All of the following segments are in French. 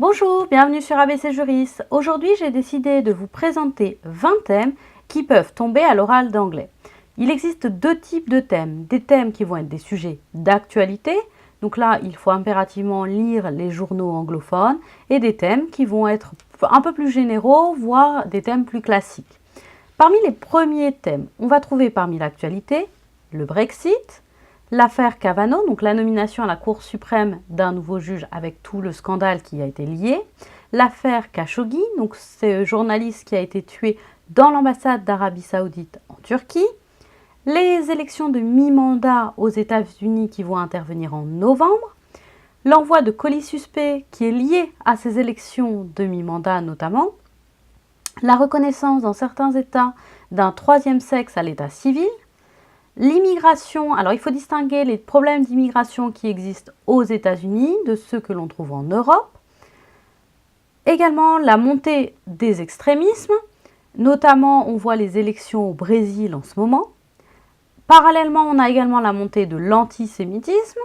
Bonjour, bienvenue sur ABC Juris. Aujourd'hui, j'ai décidé de vous présenter 20 thèmes qui peuvent tomber à l'oral d'anglais. Il existe deux types de thèmes. Des thèmes qui vont être des sujets d'actualité. Donc là, il faut impérativement lire les journaux anglophones. Et des thèmes qui vont être un peu plus généraux, voire des thèmes plus classiques. Parmi les premiers thèmes, on va trouver parmi l'actualité le Brexit, l'affaire Kavanaugh, donc la nomination à la Cour suprême d'un nouveau juge avec tout le scandale qui a été lié, l'affaire Khashoggi, donc ce journaliste qui a été tué dans l'ambassade d'Arabie Saoudite en Turquie, les élections de mi-mandat aux États-Unis qui vont intervenir en novembre, l'envoi de colis suspects qui est lié à ces élections de mi-mandat notamment, la reconnaissance dans certains États d'un troisième sexe à l'état civil, l'immigration, alors il faut distinguer les problèmes d'immigration qui existent aux États-Unis de ceux que l'on trouve en Europe. Également la montée des extrémismes, notamment on voit les élections au Brésil en ce moment. Parallèlement, on a également la montée de l'antisémitisme.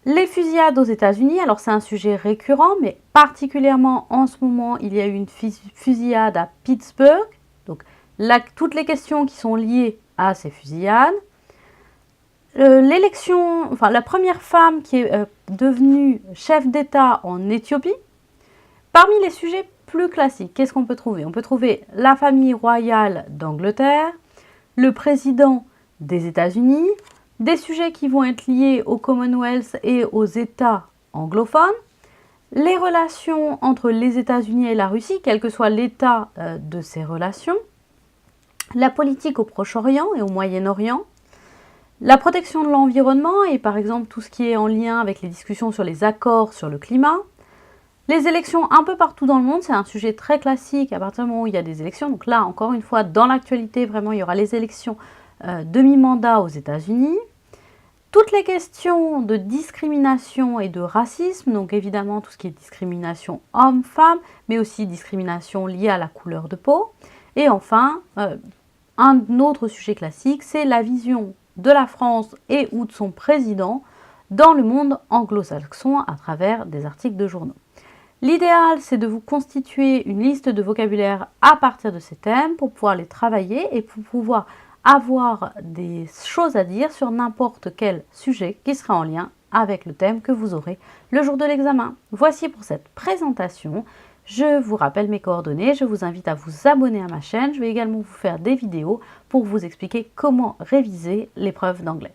Les fusillades aux États-Unis, alors c'est un sujet récurrent, mais particulièrement en ce moment, il y a eu une fusillade à Pittsburgh. Donc toutes les questions qui sont liées à ces fusillades. L'élection, enfin la première femme qui est devenue chef d'État en Éthiopie. Parmi les sujets plus classiques, qu'est-ce qu'on peut trouver? On peut trouver la famille royale d'Angleterre, le président des États-Unis, des sujets qui vont être liés au Commonwealth et aux États anglophones, les relations entre les États-Unis et la Russie, quel que soit l'état de ces relations, la politique au Proche-Orient et au Moyen-Orient, la protection de l'environnement et par exemple tout ce qui est en lien avec les discussions sur les accords sur le climat, les élections un peu partout dans le monde, c'est un sujet très classique à partir du moment où il y a des élections. Donc là, encore une fois, dans l'actualité, vraiment, il y aura les élections demi-mandat aux États-Unis. Toutes les questions de discrimination et de racisme, donc évidemment tout ce qui est discrimination homme-femme, mais aussi discrimination liée à la couleur de peau. Et enfin, un autre sujet classique, c'est la vision de la France et ou de son président dans le monde anglo-saxon à travers des articles de journaux. L'idéal, c'est de vous constituer une liste de vocabulaire à partir de ces thèmes pour pouvoir les travailler et pour pouvoir avoir des choses à dire sur n'importe quel sujet qui sera en lien avec le thème que vous aurez le jour de l'examen. Voici pour cette présentation. Je vous rappelle mes coordonnées, je vous invite à vous abonner à ma chaîne. Je vais également vous faire des vidéos pour vous expliquer comment réviser l'épreuve d'anglais.